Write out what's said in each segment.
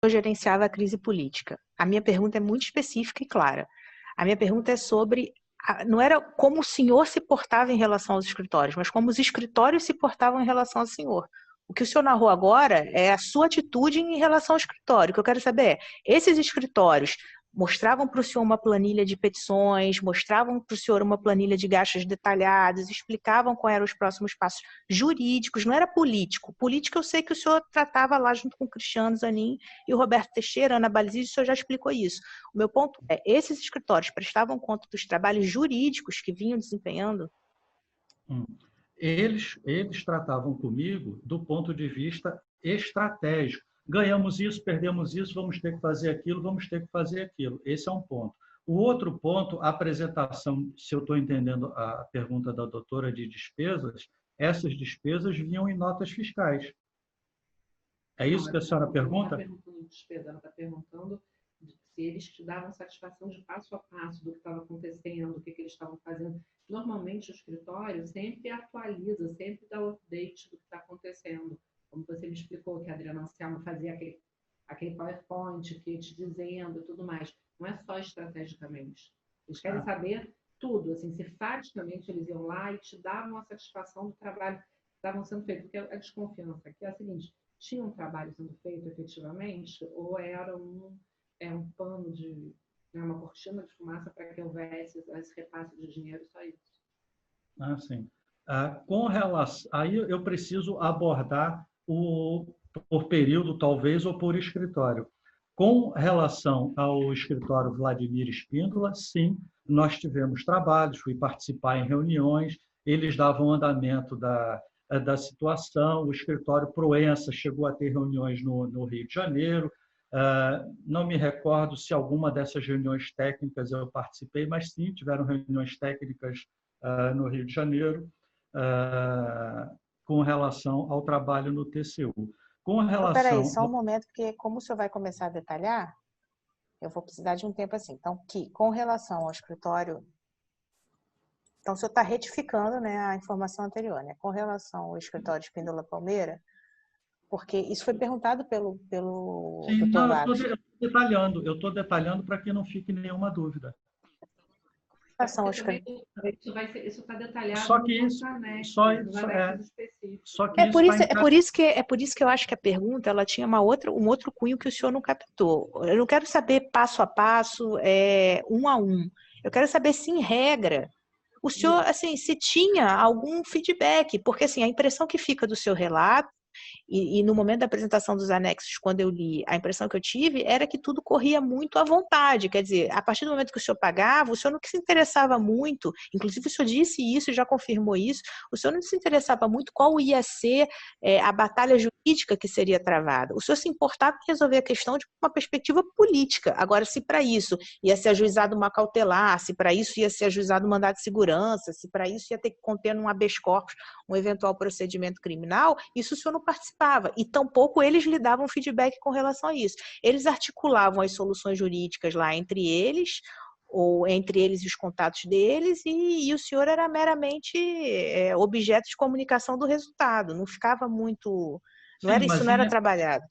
eu gerenciava a crise política. A minha pergunta é muito específica e clara. A minha pergunta é sobre, não era como o senhor se portava em relação aos escritórios, mas como os escritórios se portavam em relação ao senhor. O que o senhor narrou agora é a sua atitude em relação ao escritório. O que eu quero saber é, esses escritórios mostravam para o senhor uma planilha de petições, mostravam para o senhor uma planilha de gastos detalhados, explicavam quais eram os próximos passos jurídicos, não era político. Político eu sei que o senhor tratava lá junto com o Cristiano Zanin e o Roberto Teixeira, Ana Balizzi, o senhor já explicou isso. O meu ponto é, esses escritórios prestavam conta dos trabalhos jurídicos que vinham desempenhando? Eles tratavam comigo do ponto de vista estratégico. Ganhamos isso, perdemos isso, vamos ter que fazer aquilo, vamos ter que fazer aquilo. Esse é um ponto. O outro ponto, a apresentação, se eu estou entendendo a pergunta da doutora de despesas, essas despesas vinham em notas fiscais. É isso que a senhora pergunta? Ela não está perguntando de despesa, ela está perguntando se eles te davam satisfação de passo a passo do que estava acontecendo, do que eles estavam fazendo. Normalmente o escritório sempre atualiza, sempre dá o update do que está acontecendo. Como você me explicou, que a Adriana Anselmo fazia aquele PowerPoint, que te dizendo e tudo mais. Não é só estrategicamente. Eles querem saber tudo, assim, se faticamente eles iam lá e te davam a satisfação do trabalho que estavam sendo feito. Porque a desconfiança aqui é a seguinte, tinha um trabalho sendo feito efetivamente ou era um pano de... uma cortina de fumaça para que houvesse esse repasse de dinheiro, só isso. Sim. Com relação... Aí eu preciso abordar por período, talvez, ou por escritório. Com relação ao escritório Vladimir Espíndola, sim, nós tivemos trabalhos, fui participar em reuniões, eles davam andamento da situação, o escritório Proença chegou a ter reuniões no Rio de Janeiro, não me recordo se alguma dessas reuniões técnicas eu participei, mas sim, tiveram reuniões técnicas no Rio de Janeiro, com relação ao trabalho no TCU. Com relação... Peraí, só um momento, porque como o senhor vai começar a detalhar, eu vou precisar de um tempo assim. Então, com relação ao escritório... Então, o senhor está retificando, né, a informação anterior, né? Com relação ao escritório Espíndola Palmeira, porque isso foi perguntado pelo Sim, Dr. não, Lagos. eu estou detalhando para que não fique nenhuma dúvida. Isso está detalhado só que isso, é por isso que eu acho que a pergunta ela tinha um outro cunho que o senhor não captou. Eu não quero saber passo a passo, um a um. Eu quero saber se em regra o senhor, assim, se tinha algum feedback, porque assim, a impressão que fica do seu relato e no momento da apresentação dos anexos, quando eu li, a impressão que eu tive era que tudo corria muito à vontade. Quer dizer, a partir do momento que o senhor pagava, o senhor não se interessava muito, inclusive o senhor disse isso, já confirmou isso, o senhor não se interessava muito qual ia ser a batalha jurídica que seria travada. O senhor se importava em resolver a questão de uma perspectiva política. Agora, se para isso ia ser ajuizado uma cautelar, se para isso ia ser ajuizado um mandado de segurança, se para isso ia ter que conter num habeas corpus um eventual procedimento criminal, isso o senhor não participava. E tampouco eles lhe davam feedback com relação a isso. Eles articulavam as soluções jurídicas lá entre eles, ou entre eles e os contatos deles, e o senhor era meramente objeto de comunicação do resultado. Não ficava muito... Isso não era trabalhado.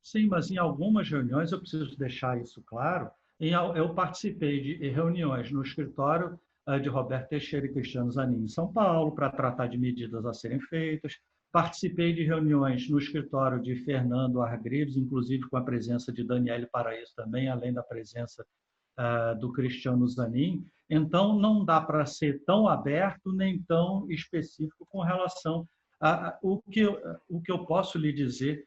Sim, mas em algumas reuniões, eu preciso deixar isso claro, eu participei de reuniões no escritório de Roberto Teixeira e Cristiano Zanin em São Paulo, para tratar de medidas a serem feitas. Participei de reuniões no escritório de Fernando Argrives, inclusive com a presença de Daniele Paraíso também, além da presença do Cristiano Zanin. Então, não dá para ser tão aberto nem tão específico com relação o que eu posso lhe dizer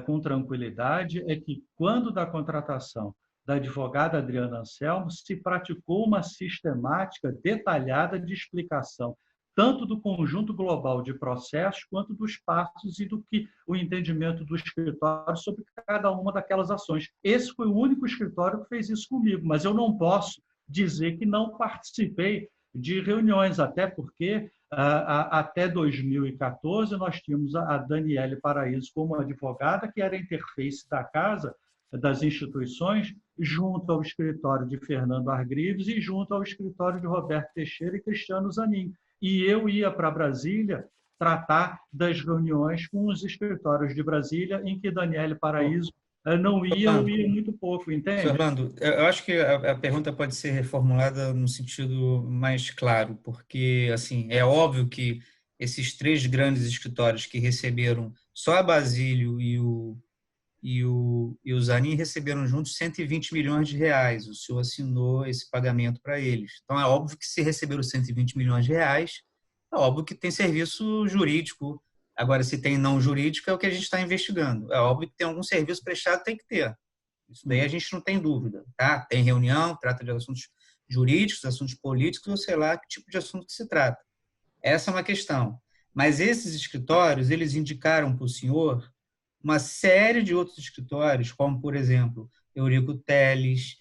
com tranquilidade é que, quando da contratação da advogada Adriana Anselmo, se praticou uma sistemática detalhada de explicação tanto do conjunto global de processos, quanto dos passos e do que o entendimento do escritório sobre cada uma daquelas ações. Esse foi o único escritório que fez isso comigo, mas eu não posso dizer que não participei de reuniões, até porque, até 2014, nós tínhamos a Daniele Paraíso como advogada, que era a interface da casa, das instituições, junto ao escritório de Fernando Argrives e junto ao escritório de Roberto Teixeira e Cristiano Zanin. E eu ia para Brasília tratar das reuniões com os escritórios de Brasília, em que Daniele Paraíso não ia ou Orlando, ia muito pouco, entende? Orlando, eu acho que a pergunta pode ser reformulada no sentido mais claro, porque assim é óbvio que esses três grandes escritórios que receberam só a Basílio e o Zanin receberam juntos 120 milhões de reais. O senhor assinou esse pagamento para eles. Então, é óbvio que se receberam 120 milhões de reais, é óbvio que tem serviço jurídico. Agora, se tem não jurídico, é o que a gente está investigando. É óbvio que tem algum serviço prestado, tem que ter. Isso daí a gente não tem dúvida. Tá? Tem reunião, trata de assuntos jurídicos, assuntos políticos, ou sei lá que tipo de assunto que se trata. Essa é uma questão. Mas esses escritórios, eles indicaram para o senhor uma série de outros escritórios, como, por exemplo, Eurico Teles,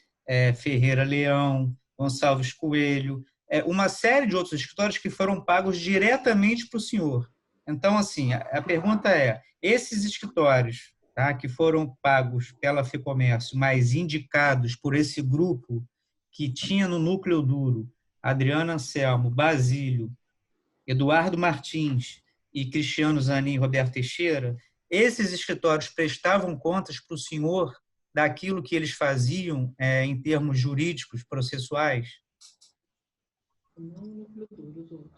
Ferreira Leão, Gonçalves Coelho, uma série de outros escritórios que foram pagos diretamente para o senhor. Então, assim, a pergunta é, esses escritórios, tá, que foram pagos pela FEComércio, mas indicados por esse grupo que tinha no núcleo duro Adriano Anselmo, Basílio, Eduardo Martins e Cristiano Zanin e Roberto Teixeira, esses escritórios prestavam contas para o senhor daquilo que eles faziam em termos jurídicos, processuais? Não no núcleo duro, os outros.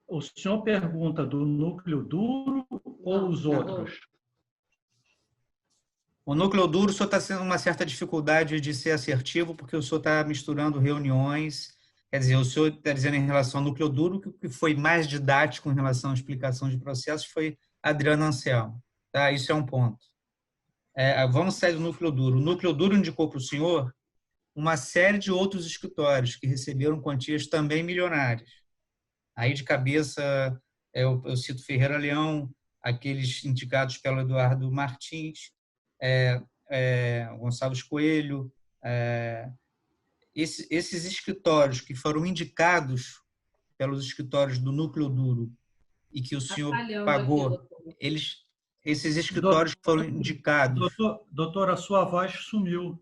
O senhor pergunta do núcleo duro ou os outros? O núcleo duro, o senhor está tendo uma certa dificuldade de ser assertivo, porque o senhor está misturando reuniões. Quer dizer, o senhor está dizendo em relação ao núcleo duro que o que foi mais didático em relação à explicação de processos foi Adriano Anselmo. Tá? Isso é um ponto. Vamos sair do núcleo duro. O núcleo duro indicou para o senhor uma série de outros escritórios que receberam quantias também milionárias. Aí, de cabeça, eu cito Ferreira Leão, aqueles indicados pelo Eduardo Martins, Gonçalves Coelho, esses escritórios que foram indicados pelos escritórios do núcleo duro e que o senhor pagou, esses escritórios foram indicados. Doutor, a sua voz sumiu.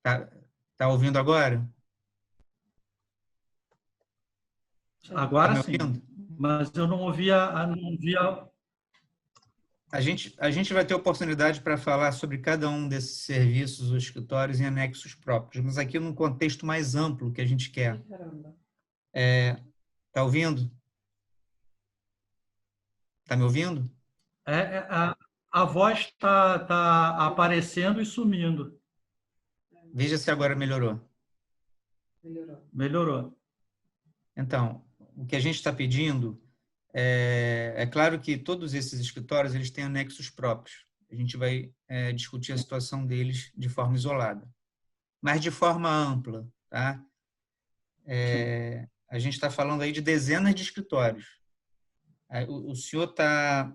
Tá ouvindo agora? Agora sim, mas eu não ouvia. A gente vai ter oportunidade para falar sobre cada um desses serviços ou escritórios em anexos próprios, mas aqui num contexto mais amplo que a gente quer. Tá ouvindo? Tá me ouvindo? A voz está aparecendo e sumindo. Veja se agora melhorou. Melhorou. Então, o que a gente está pedindo é claro que todos esses escritórios eles têm anexos próprios. A gente vai discutir a situação deles de forma isolada, mas de forma ampla, tá? A gente está falando aí de dezenas de escritórios. O senhor está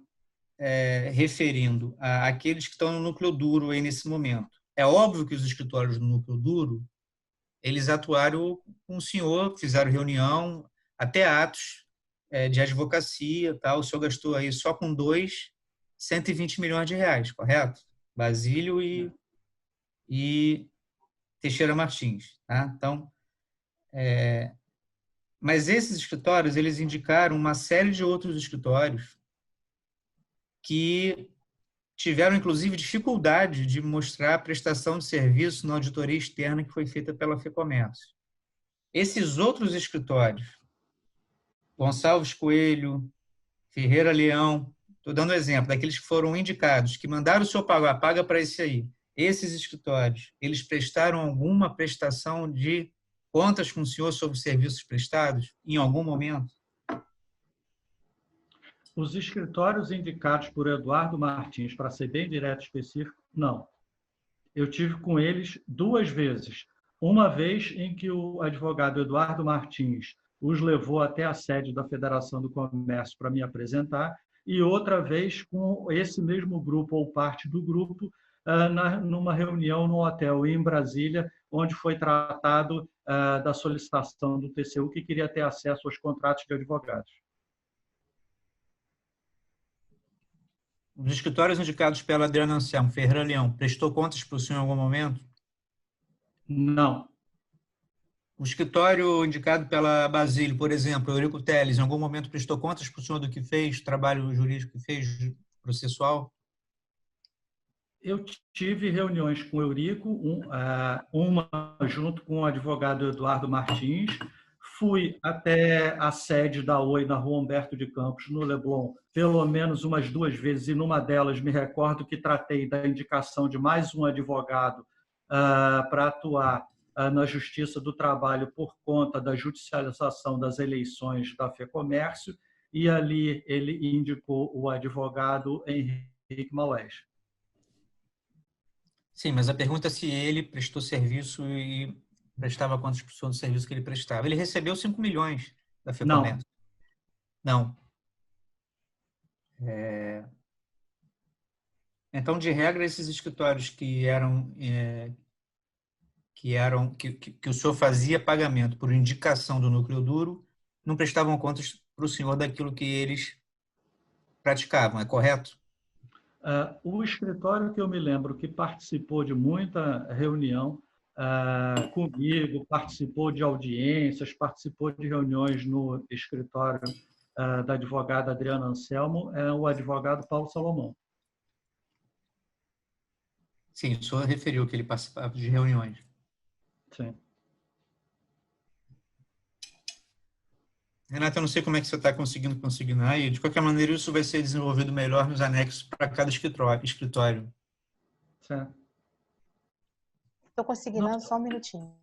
referindo àqueles que estão no núcleo duro aí nesse momento. É óbvio que os escritórios do núcleo duro eles atuaram com o senhor, fizeram reunião, até atos de advocacia, tá? O senhor gastou aí só com 120 milhões de reais, correto? Basílio e Teixeira Martins, tá? Então, mas esses escritórios, eles indicaram uma série de outros escritórios que tiveram, inclusive, dificuldade de mostrar a prestação de serviço na auditoria externa que foi feita pela FEComércio. Esses outros escritórios, Gonçalves Coelho, Ferreira Leão, estou dando exemplo, daqueles que foram indicados, que mandaram o senhor pagar, paga para esse aí. Esses escritórios, eles prestaram alguma prestação de contas com o senhor sobre serviços prestados em algum momento? Os escritórios indicados por Eduardo Martins, para ser bem direto e específico, não. Eu tive com eles 2 vezes. Uma vez em que o advogado Eduardo Martins os levou até a sede da Federação do Comércio para me apresentar, e outra vez com esse mesmo grupo ou parte do grupo numa reunião no hotel em Brasília, onde foi tratado da solicitação do TCU que queria ter acesso aos contratos de advogados. Os escritórios indicados pela Adriana Anselmo, Ferreira Leão, prestou contas para o senhor em algum momento? Não. O escritório indicado pela Basílio, por exemplo, Eurico Teles, em algum momento prestou contas para o senhor do que fez, trabalho jurídico que fez, processual? Eu tive reuniões com o Eurico, uma junto com o advogado Eduardo Martins. Fui até a sede da Oi, na Rua Humberto de Campos, no Leblon, pelo menos umas 2 vezes, e numa delas me recordo que tratei da indicação de mais um advogado para atuar na Justiça do Trabalho por conta da judicialização das eleições da FEComércio, e ali ele indicou o advogado Henrique Maués. Sim, mas a pergunta é se ele prestou serviço e prestava quantas pessoas do serviço que ele prestava. Ele recebeu 5 milhões da Não, FEComércio. Não. Então, de regra, esses escritórios que o senhor fazia pagamento por indicação do núcleo duro não prestavam contas para o senhor daquilo que eles praticavam, é correto? O escritório que eu me lembro que participou de muita reunião comigo, participou de audiências, participou de reuniões no escritório da advogada Adriana Anselmo, é o advogado Paulo Salomão. Sim, o senhor referiu que ele participava de reuniões. Sim. Renata, eu não sei como é que você está conseguindo consignar, e de qualquer maneira isso vai ser desenvolvido melhor nos anexos para cada escritório. Certo. Estou consignando só um minutinho.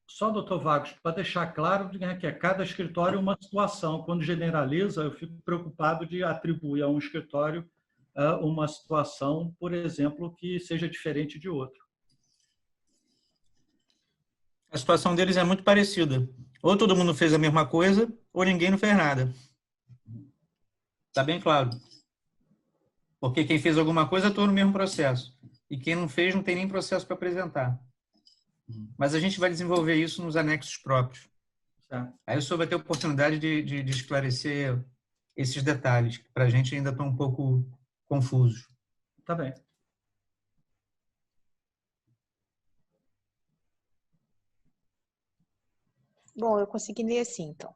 Só, doutor Vagos, para deixar claro que cada escritório é uma situação. Quando generaliza, eu fico preocupado de atribuir a um escritório uma situação, por exemplo, que seja diferente de outro. A situação deles é muito parecida. Ou todo mundo fez a mesma coisa, ou ninguém não fez nada. Está bem claro. Porque quem fez alguma coisa atuou no mesmo processo. E quem não fez não tem nem processo para apresentar. Mas a gente vai desenvolver isso nos anexos próprios. Certo. Aí o senhor vai ter a oportunidade de esclarecer esses detalhes, que para a gente ainda estão um pouco confusos. Tá bem. Bom, eu consegui ler assim, então.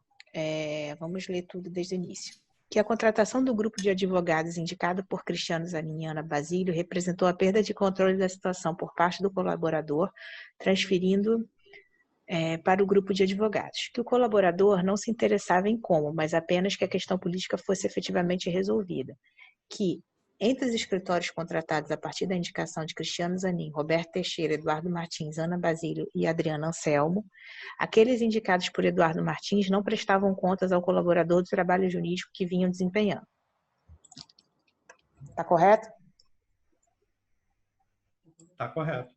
Vamos ler tudo desde o início. Que a contratação do grupo de advogados indicado por Cristiano Zanin e Ana Basílio representou a perda de controle da situação por parte do colaborador, transferindo para o grupo de advogados. Que o colaborador não se interessava em como, mas apenas que a questão política fosse efetivamente resolvida. Que, entre os escritórios contratados a partir da indicação de Cristiano Zanin, Roberto Teixeira, Eduardo Martins, Ana Basílio e Adriana Anselmo, aqueles indicados por Eduardo Martins não prestavam contas ao colaborador do trabalho jurídico que vinham desempenhando. Está correto? Está correto.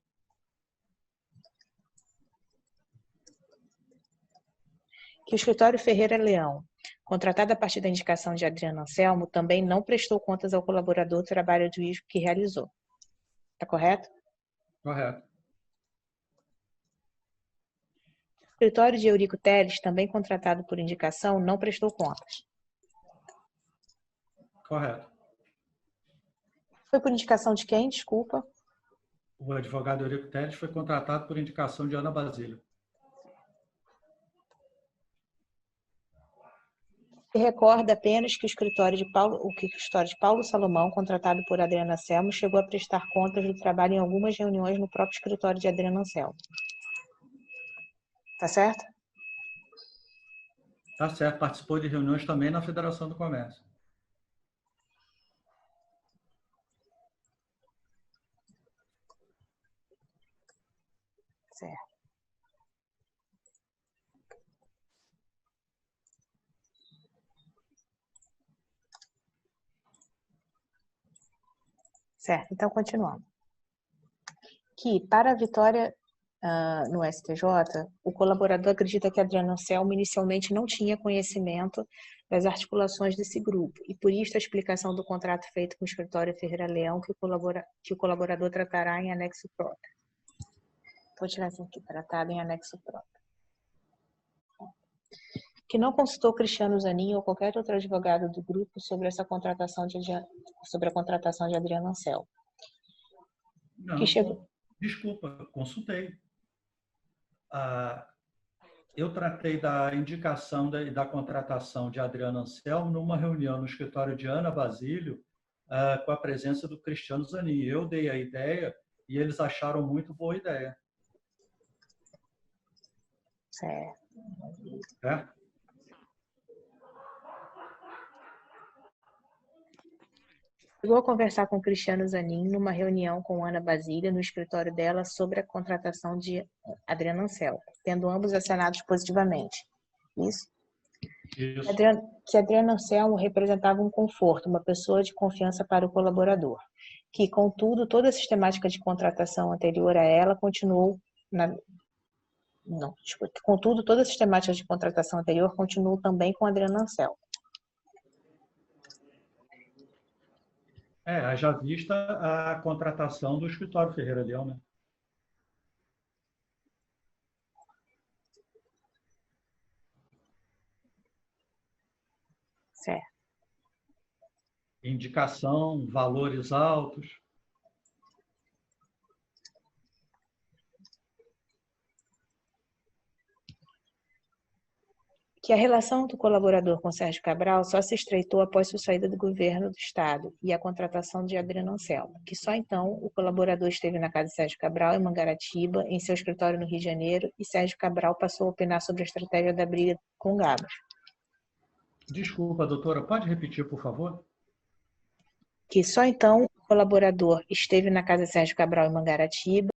Que o escritório Ferreira Leão, contratado a partir da indicação de Adriana Anselmo, também não prestou contas ao colaborador do trabalho jurídico que realizou. Está correto? Correto. O escritório de Eurico Teles, também contratado por indicação, não prestou contas. Correto. Foi por indicação de quem? Desculpa. O advogado Eurico Teles foi contratado por indicação de Ana Basílio. Se recorda apenas que o escritório de Paulo Salomão, contratado por Adriana Anselmo, chegou a prestar contas do trabalho em algumas reuniões no próprio escritório de Adriana Anselmo. Tá certo? Tá certo. Participou de reuniões também na Federação do Comércio. Certo. Certo, então continuando. Que, para a vitória no STJ, o colaborador acredita que Adriana Anselmo inicialmente não tinha conhecimento das articulações desse grupo, e por isso a explicação do contrato feito com o escritório Ferreira Leão que o colaborador tratará em anexo próprio. Vou tirar isso aqui, tratado em anexo próprio. Que não consultou Cristiano Zanin ou qualquer outro advogado do grupo sobre a contratação de Adriana Anselmo. Não, Que chegou... Desculpa, consultei. Eu tratei da indicação da contratação de Adriana Anselmo numa reunião no escritório de Ana Basílio com a presença do Cristiano Zanin. Eu dei a ideia e eles acharam muito boa ideia. Certo. Certo? Chegou a conversar com Cristiano Zanin numa reunião com Ana Basília no escritório dela sobre a contratação de Adriano Anselmo, tendo ambos assinados positivamente. Isso? Isso. Que Adriano Anselmo representava um conforto, uma pessoa de confiança para o colaborador, que, contudo, toda a sistemática de contratação anterior a ela continuou contudo, toda a sistemática de contratação anterior continuou também com Adriano Anselmo. Haja vista a contratação do escritório Ferreira Leão, né? Certo. Indicação, valores altos. Que a relação do colaborador com Sérgio Cabral só se estreitou após sua saída do governo do Estado e a contratação de Adriano Anselmo, que só então o colaborador esteve na casa de Sérgio Cabral, em Mangaratiba, em seu escritório no Rio de Janeiro, e Sérgio Cabral passou a opinar sobre a estratégia da briga com Gabas. Desculpa, doutora, pode repetir, por favor? Que só então o colaborador esteve na casa de Sérgio Cabral, em Mangaratiba,